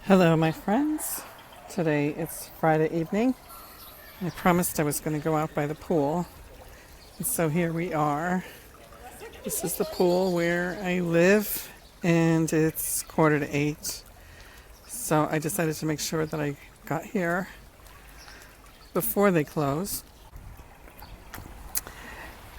Hello, my friends. Today it's Friday evening. I promised I was going to go out by the pool. And so here we are. This is the pool where I live, and it's 7:45. So I decided to make sure that I got here before they close.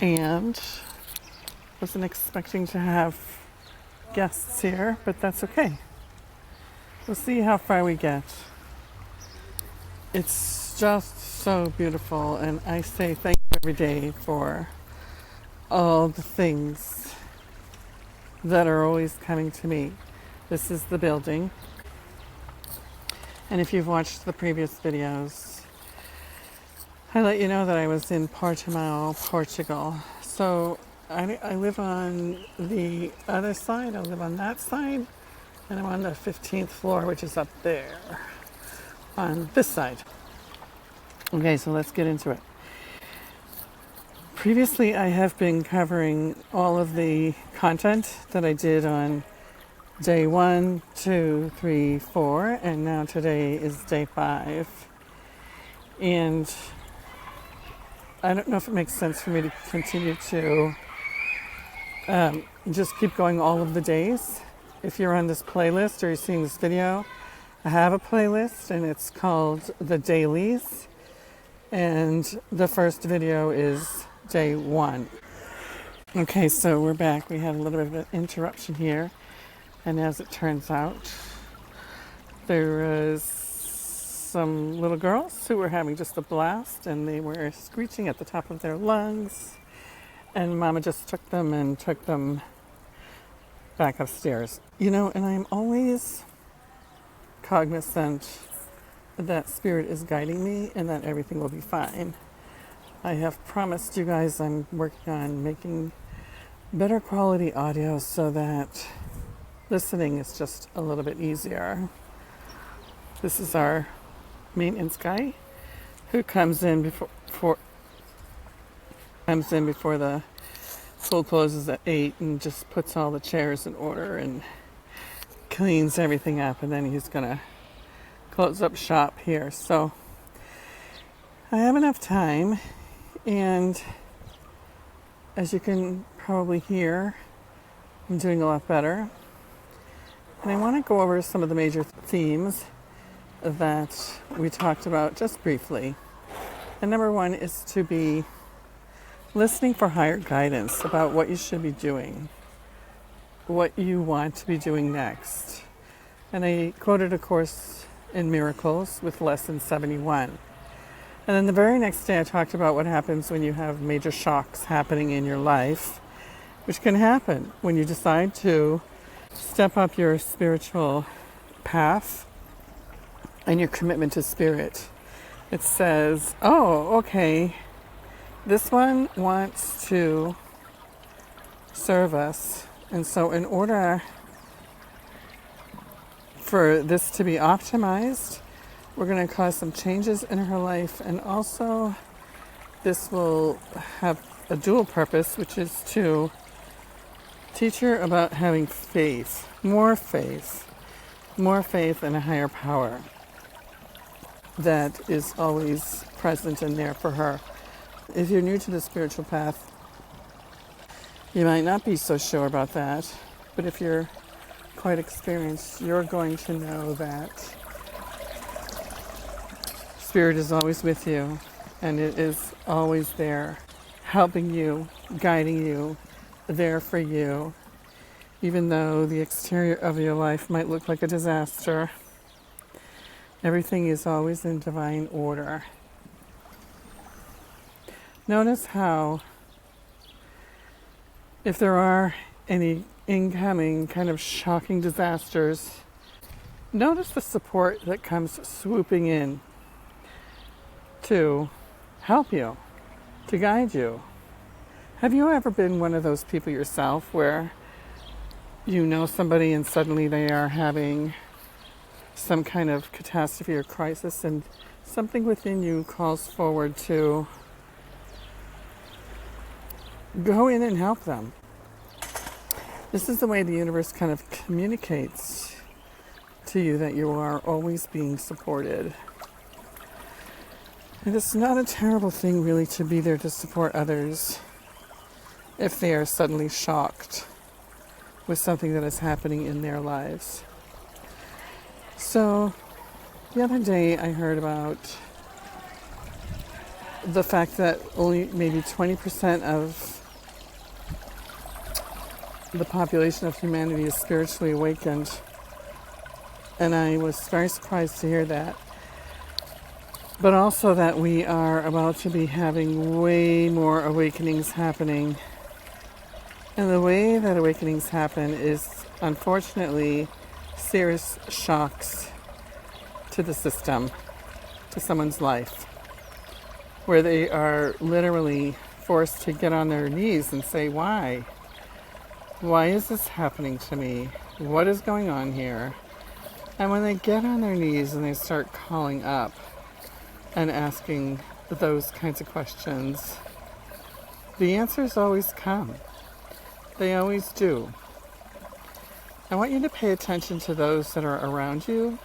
And wasn't expecting to have guests here, but that's okay. We'll see how far we get. It's just so beautiful, and I say thank you every day for all the things that are always coming to me. This is the building. And if you've watched the previous videos, I let you know that I was in Portimao, Portugal. So I live on the other side. I live on that side. And I'm on the 15th floor, which is up there on this side. Okay, so let's get into it. Previously, I have been covering all of the content that I did on day 1, 2, 3, 4, and now today is day 5. And I don't know if it makes sense for me to continue to just keep going all of the days. If you're on this playlist or you're seeing this video, I have a playlist and it's called the Dailies. And the first video is day 1. Okay, so we're back. We had a little bit of an interruption here. And as it turns out, there was some little girls who were having just a blast, and they were screeching at the top of their lungs. And Mama just took them back upstairs. And I'm always cognizant that Spirit is guiding me and that everything will be fine. I have promised you guys I'm working on making better quality audio so that listening is just a little bit easier. This is our maintenance guy who comes in before the pool closes at 8 and just puts all the chairs in order and cleans everything up, and then he's gonna close up shop here. So I have enough time, and as you can probably hear, I'm doing a lot better. And I want to go over some of the major themes that we talked about just briefly. And number 1 is to be listening for higher guidance about what you should be doing, what you want to be doing next. And I quoted a course in miracles with lesson 71. And then the very next day I talked about what happens when you have major shocks happening in your life, which can happen when you decide to step up your spiritual path and your commitment to Spirit. It says, oh, okay, this one wants to serve us. And so in order for this to be optimized, we're going to cause some changes in her life. And also this will have a dual purpose, which is to teach her about having faith in a higher power that is always present and there for her. If you're new to the spiritual path, you might not be so sure about that, but if you're quite experienced, you're going to know that Spirit is always with you, and it is always there, helping you, guiding you, there for you. Even though the exterior of your life might look like a disaster, everything is always in divine order. Notice how, if there are any incoming kind of shocking disasters, notice the support that comes swooping in to help you, to guide you. Have you ever been one of those people yourself where you know somebody and suddenly they are having some kind of catastrophe or crisis, and something within you calls forward to go in and help them? This is the way the universe kind of communicates to you that you are always being supported. And it's not a terrible thing, really, to be there to support others if they are suddenly shocked with something that is happening in their lives. So, the other day I heard about the fact that only maybe 20% of the population of humanity is spiritually awakened. And I was very surprised to hear that. But also that we are about to be having way more awakenings happening. And the way that awakenings happen is, unfortunately, serious shocks to the system, to someone's life, where they are literally forced to get on their knees and say, why? Why is this happening to me? What is going on here? And when they get on their knees and they start calling up and asking those kinds of questions, the answers always come. They always do. I want you to pay attention to those that are around you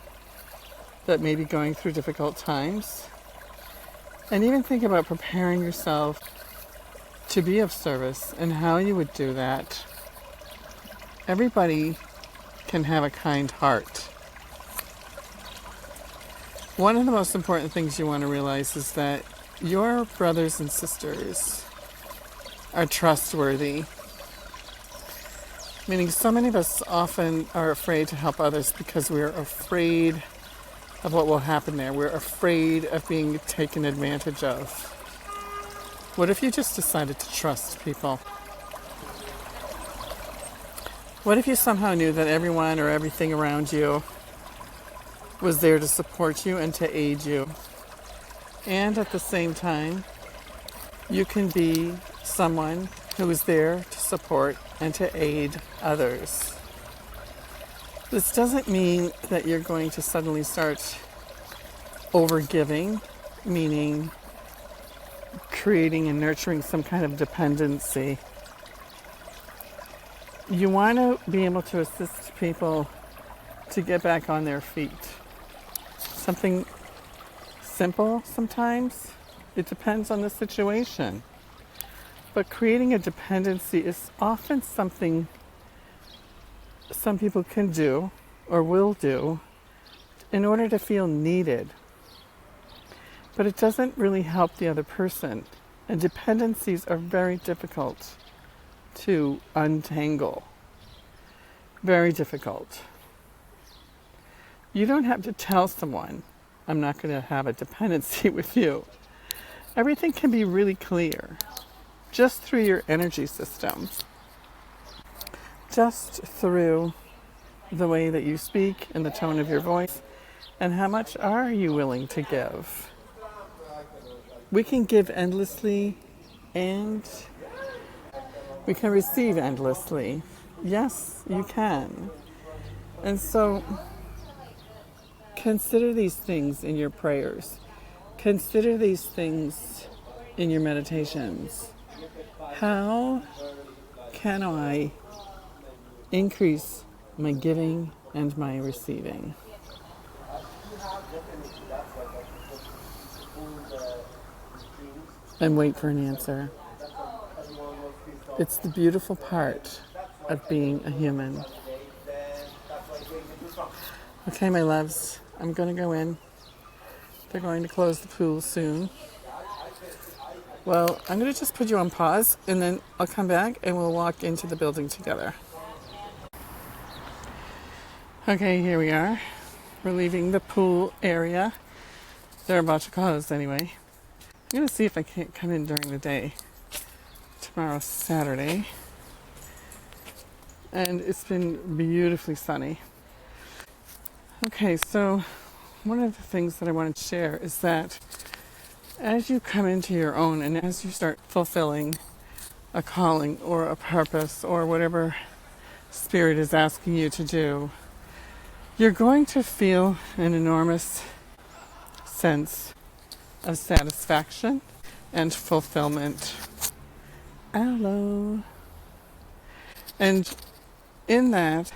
that may be going through difficult times. And even think about preparing yourself to be of service and how you would do that. Everybody can have a kind heart. One of the most important things you want to realize is that your brothers and sisters are trustworthy. Meaning so many of us often are afraid to help others because we're afraid of what will happen there. We're afraid of being taken advantage of. What if you just decided to trust people? What if you somehow knew that everyone or everything around you was there to support you and to aid you? And at the same time, you can be someone who is there to support and to aid others. This doesn't mean that you're going to suddenly start overgiving, meaning creating and nurturing some kind of dependency. You want to be able to assist people to get back on their feet. Something simple sometimes. It depends on the situation. But creating a dependency is often something some people can do or will do in order to feel needed. But it doesn't really help the other person. And dependencies are very difficult to untangle. Very difficult. You don't have to tell someone, I'm not going to have a dependency with you. Everything can be really clear just through your energy system. Just through the way that you speak and the tone of your voice, and how much are you willing to give? We can give endlessly and we can receive endlessly. Yes, you can. And so consider these things in your prayers. Consider these things in your meditations. How can I increase my giving and my receiving? And wait for an answer. It's the beautiful part of being a human. Okay, my loves, I'm going to go in. They're going to close the pool soon. Well, I'm going to just put you on pause, and then I'll come back and we'll walk into the building together. Okay, here we are. We're leaving the pool area. They're about to close anyway. I'm going to see if I can't come in during the day. Tomorrow's Saturday. And it's been beautifully sunny. Okay, so one of the things that I wanted to share is that as you come into your own and as you start fulfilling a calling or a purpose or whatever Spirit is asking you to do, you're going to feel an enormous sense of satisfaction and fulfillment. Hello. And in that,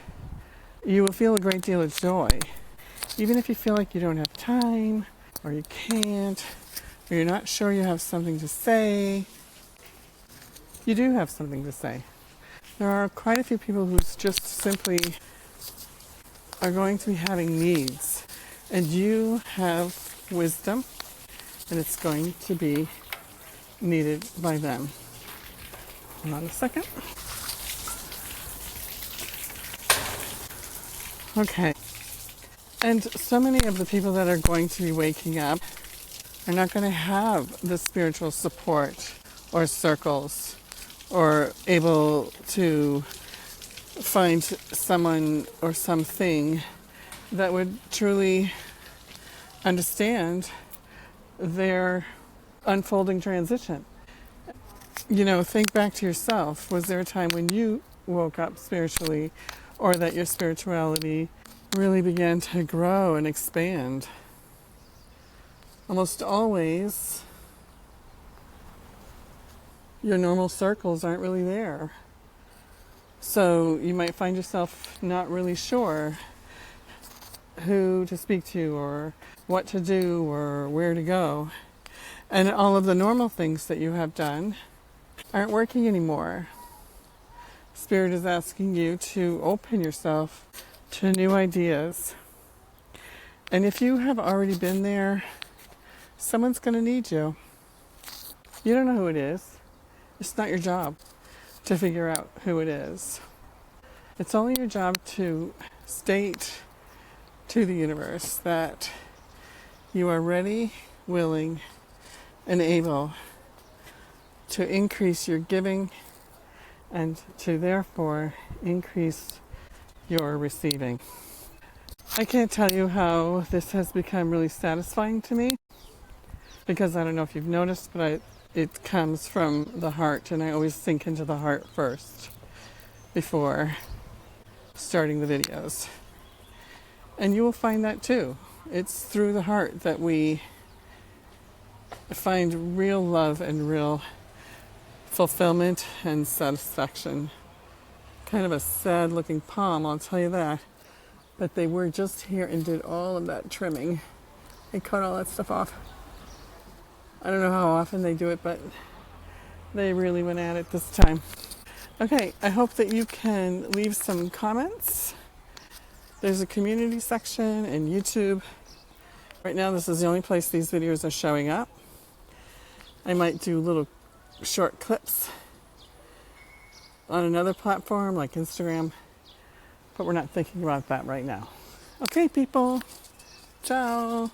you will feel a great deal of joy Even if you feel like you don't have time, or you can't, or you're not sure you have something to say, you do have something to say. There are quite a few people who just simply are going to be having needs, and you have wisdom, and it's going to be needed by them. Hold on a second. Okay. And so many of the people that are going to be waking up are not going to have the spiritual support or circles or able to find someone or something that would truly understand their unfolding transition. You know, think back to yourself. Was there a time when you woke up spiritually, or that your spirituality really began to grow and expand? Almost always, your normal circles aren't really there. So you might find yourself not really sure who to speak to or what to do or where to go. And all of the normal things that you have done aren't working anymore. Spirit is asking you to open yourself to new ideas. And if you have already been there, someone's going to need you. You don't know who it is. It's not your job to figure out who it is. It's only your job to state to the universe that you are ready, willing, and able to increase your giving and to therefore increase your receiving. I can't tell you how this has become really satisfying to me, because I don't know if you've noticed, but it comes from the heart, and I always sink into the heart first before starting the videos. And you will find that too. It's through the heart that we find real love and real fulfillment and satisfaction. Kind of a sad looking palm, I'll tell you that. But they were just here and did all of that trimming. They cut all that stuff off. I don't know how often they do it, but they really went at it this time. Okay, I hope that you can leave some comments. There's a community section in YouTube. Right now, this is the only place these videos are showing up. I might do little short clips on another platform like Instagram, but we're not thinking about that right now. Okay, people. Ciao.